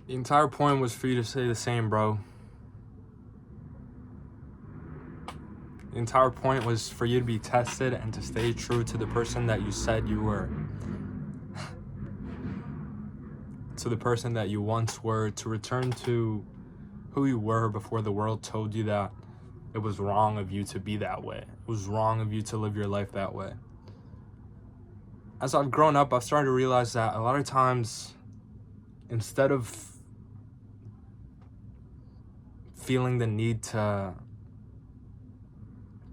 The entire point was for you to say the same, bro. The entire point was for you to be tested and to stay true to the person that you said you were. To the person that you once were, to return to who you were before the world told you that it was wrong of you to be that way. It was wrong of you to live your life that way. As I've grown up, I've started to realize that a lot of times, instead of feeling the need to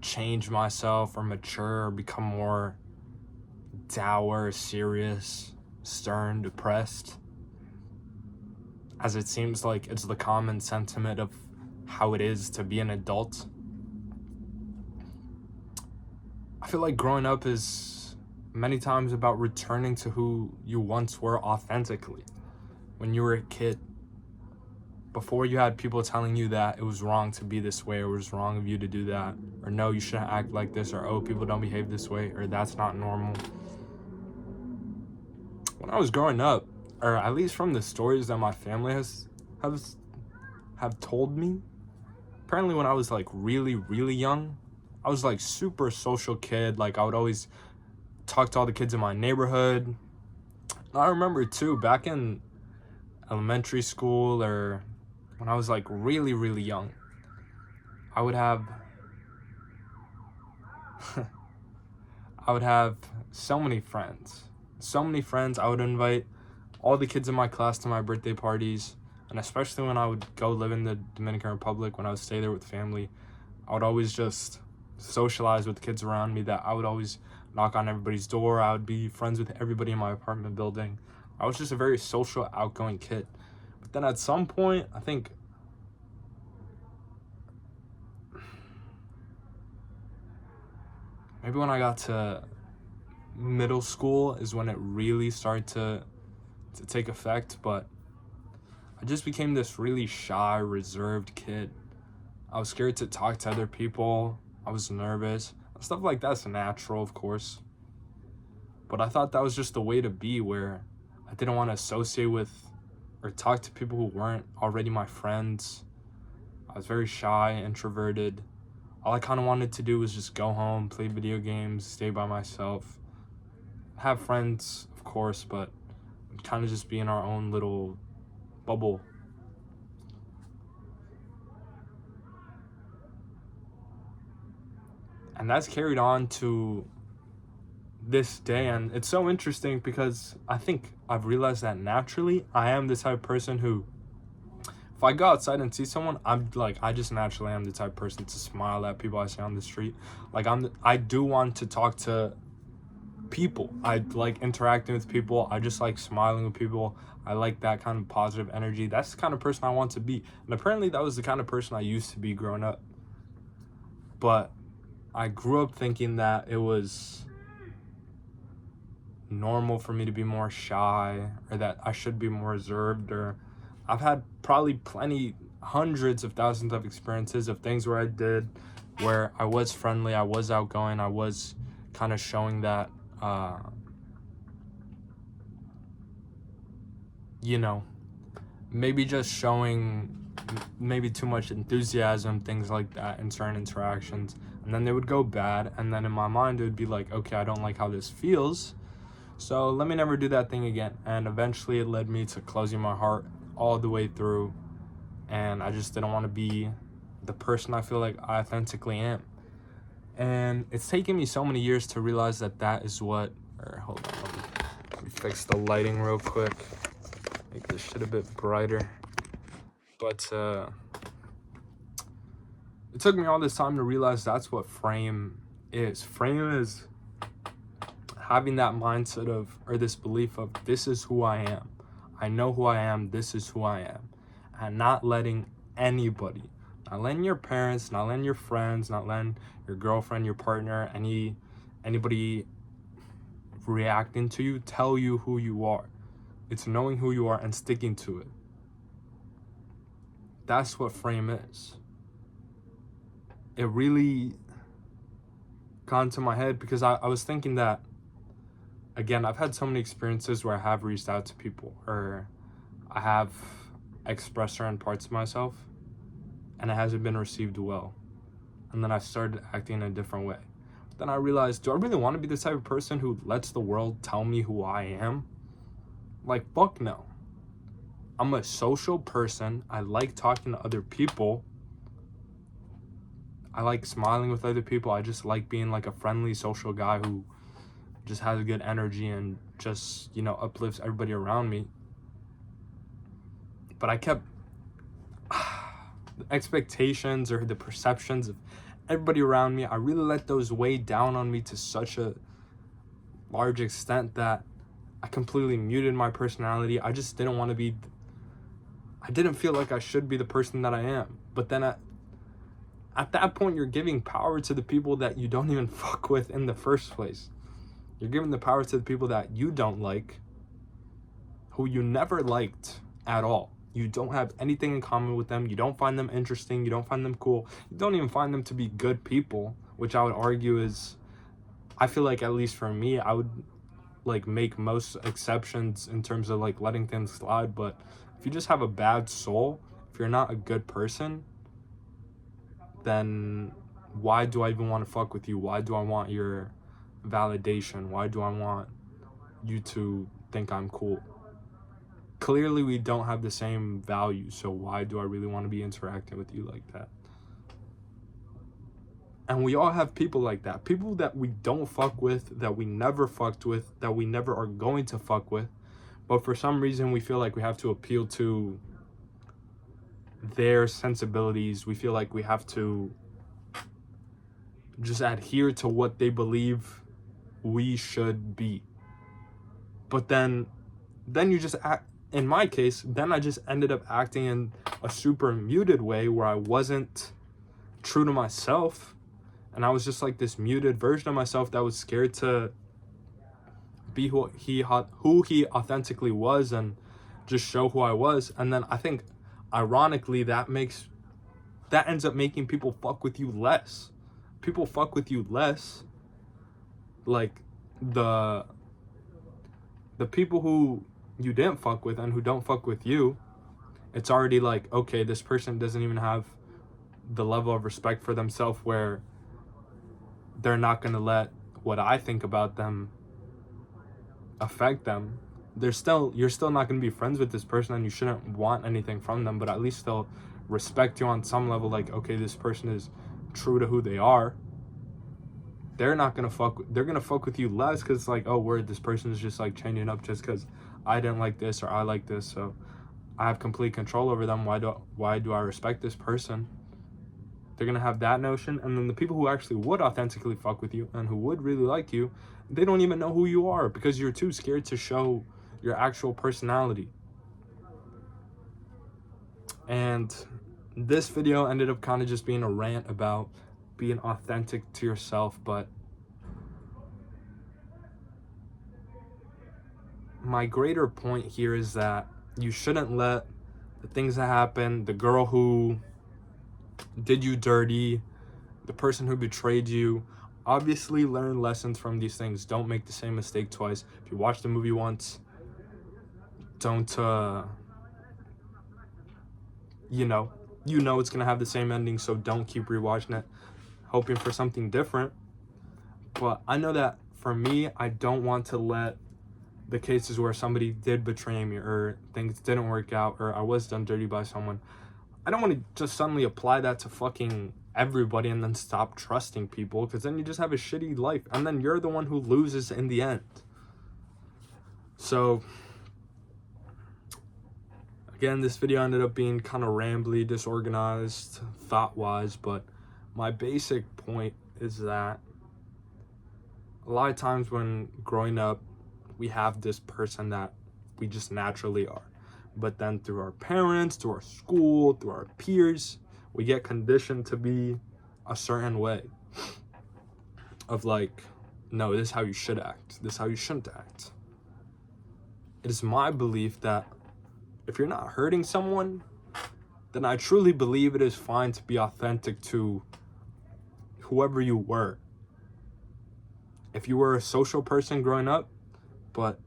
change myself or mature or become more dour, serious, stern, depressed, as it seems like it's the common sentiment of how it is to be an adult, I feel like growing up is many times about returning to who you once were authentically when you were a kid, before you had people telling you that it was wrong to be this way, or it was wrong of you to do that, or no, you shouldn't act like this, or oh, people don't behave this way, or that's not normal. When I was growing up, or at least from the stories that my family have told me, apparently when I was like really, really young, I was like super social kid. Like I would always talk to all the kids in my neighborhood. And I remember too, back in elementary school, or when I was like really, really young, I would have I would have so many friends. I would invite all the kids in my class to my birthday parties. And especially when I would go live in the Dominican Republic, when I would stay there with family, I would always just socialize with the kids around me. That I would always knock on everybody's door. I would be friends with everybody in my apartment building. I was just a very social, outgoing kid. But then at some point, I think maybe when I got to middle school is when it really started to take effect. But I just became this really shy, reserved kid. I was scared to talk to other people. I was nervous. Stuff like that's natural, of course. But I thought that was just the way to be, where I didn't want to associate with or talk to people who weren't already my friends. I was very shy, introverted. All I kind of wanted to do was just go home, play video games, stay by myself. Have friends, of course, but kind of just be in our own little bubble. And that's carried on to this day. And it's so interesting because I think I've realized that naturally I am the type of person who, if I go outside and see someone, I just naturally am the type of person to smile at people I see on the street. Like I do want to talk to people. I like interacting with people. I just like smiling with people. I like that kind of positive energy. That's the kind of person I want to be. And apparently that was the kind of person I used to be growing up. But I grew up thinking that it was normal for me to be more shy, or that I should be more reserved. Or I've had probably hundreds of thousands of experiences of things where I did, where I was friendly, I was outgoing, I was kind of showing that, maybe just showing maybe too much enthusiasm, things like that in certain interactions. And then they would go bad, and then in my mind it would be like, okay, I don't like how this feels, so let me never do that thing again. And eventually it led me to closing my heart all the way through, and I just didn't want to be the person I feel like I authentically am. And it's taken me so many years to realize that is what, or hold on, let me fix the lighting real quick, make this shit a bit brighter. But it took me all this time to realize that's what frame is. Frame is having that mindset of, or this belief of, this is who I am. I know who I am, this is who I am. And not letting anybody, not letting your parents, not letting your friends, not letting your girlfriend, your partner, anybody reacting to you, tell you who you are. It's knowing who you are and sticking to it. That's what frame is. It really got into my head because I was thinking that, again, I've had so many experiences where I have reached out to people, or I have express certain parts of myself, and it hasn't been received well. And then I started acting in a different way. Then I realized, do I really want to be the type of person who lets the world tell me who I am? Like, fuck no. I'm a social person. I like talking to other people. I like smiling with other people. I just like being like a friendly social guy who just has a good energy and just, you know, uplifts everybody around me. But I kept the expectations or the perceptions of everybody around me, I really let those weigh down on me to such a large extent that I completely muted my personality. I just didn't want to be, I didn't feel like I should be the person that I am. But then at that point, you're giving power to the people that you don't even fuck with in the first place. You're giving the power to the people that you don't like, who you never liked at all. You don't have anything in common with them. You don't find them interesting. You don't find them cool. You don't even find them to be good people, which I would argue is, I feel like, at least for me, I would like make most exceptions in terms of like letting things slide. But if you just have a bad soul, if you're not a good person, then why do I even want to fuck with you? Why do I want your validation? Why do I want you to think I'm cool? Clearly we don't have the same values, so why do I really want to be interacting with you like that? And we all have people like that. People that we don't fuck with, that we never fucked with, that we never are going to fuck with. But for some reason we feel like we have to appeal to their sensibilities. We feel like we have to just adhere to what they believe we should be. But then you just act, in my case, then I just ended up acting in a super muted way where I wasn't true to myself. And I was just like this muted version of myself that was scared to be who he authentically was and just show who I was. And then I think, ironically, that ends up making people fuck with you less. People fuck with you less. Like, the people who you didn't fuck with and who don't fuck with you, it's already like, okay, this person doesn't even have the level of respect for themselves where they're not going to let what I think about them affect them. You're still not going to be friends with this person, and you shouldn't want anything from them, but at least they'll respect you on some level. Like, okay, this person is true to who they are. They're not going to fuck, they're going to fuck with you less because it's like, oh, word, this person is just like changing up just because I didn't like this or I like this, so I have complete control over them. Why do I respect this person? They're gonna have that notion. And then the people who actually would authentically fuck with you and who would really like you, they don't even know who you are because you're too scared to show your actual personality. And this video ended up kind of just being a rant about being authentic to yourself, but my greater point here is that you shouldn't let the things that happen, the girl who did you dirty, the person who betrayed you, obviously learn lessons from these things. Don't make the same mistake twice. If you watch the movie once, don't you know it's gonna have the same ending, so don't keep rewatching it hoping for something different. But I know that for me, I don't want to let the cases where somebody did betray me or things didn't work out or I was done dirty by someone, I don't want to just suddenly apply that to fucking everybody and then stop trusting people, because then you just have a shitty life and then you're the one who loses in the end. So again, this video ended up being kind of rambly, disorganized, thought-wise, but my basic point is that a lot of times when growing up, we have this person that we just naturally are. But then through our parents, through our school, through our peers, we get conditioned to be a certain way. Of like, no, this is how you should act. This is how you shouldn't act. It is my belief that if you're not hurting someone, then I truly believe it is fine to be authentic to whoever you were. If you were a social person growing up, but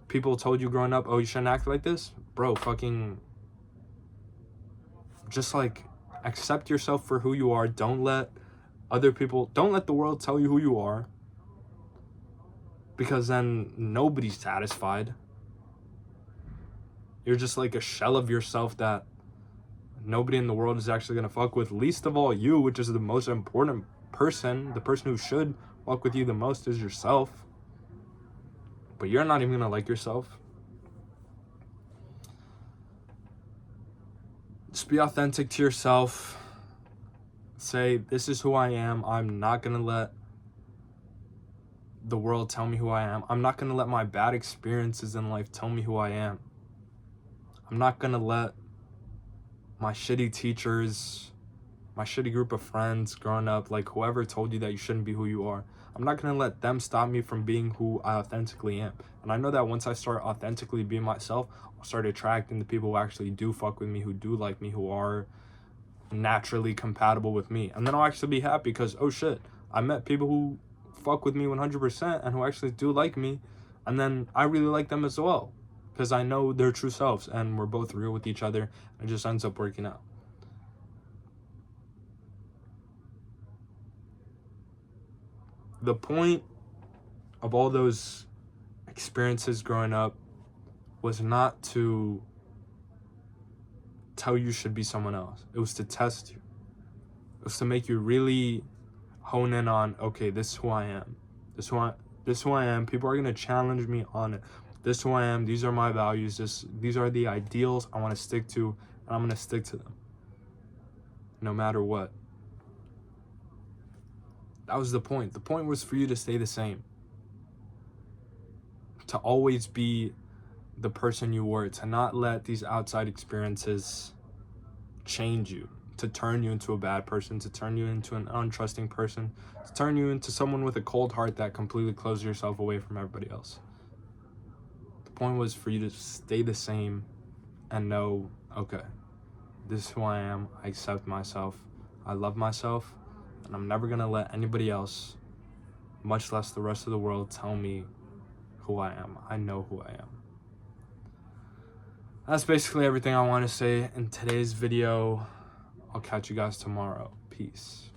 people told you growing up, oh, you shouldn't act like this, bro, fucking just like accept yourself for who you are. Don't let the world tell you who you are, because then nobody's satisfied. You're just like a shell of yourself that nobody in the world is actually gonna fuck with, least of all you, which is the most important person. The person who should fuck with you the most is yourself, but you're not even gonna like yourself. Just be authentic to yourself. Say, this is who I am. I'm not gonna let the world tell me who I am. I'm not gonna let my bad experiences in life tell me who I am. I'm not gonna let my shitty teachers, my shitty group of friends growing up, like whoever told you that you shouldn't be who you are, I'm not gonna let them stop me from being who I authentically am. And I know that once I start authentically being myself, I'll start attracting the people who actually do fuck with me, who do like me, who are naturally compatible with me. And then I'll actually be happy because, oh shit, I met people who fuck with me 100% and who actually do like me. And then I really like them as well, because I know their true selves and we're both real with each other. And it just ends up working out. The point of all those experiences growing up was not to tell you should be someone else. It was to test you. It was to make you really hone in on, okay, this is who I am. This is who I am. People are gonna challenge me on it. This is who I am. These are my values. These are the ideals I want to stick to, and I'm gonna stick to them, no matter what. That was the point. The point was for you to stay the same. To always be the person you were. To not let these outside experiences change you. To turn you into a bad person. To turn you into an untrusting person. To turn you into someone with a cold heart that completely closes yourself away from everybody else. The point was for you to stay the same and know, okay, this is who I am. I accept myself. I love myself. And I'm never gonna let anybody else, much less the rest of the world, tell me who I am. I know who I am. That's basically everything I want to say in today's video. I'll catch you guys tomorrow. Peace.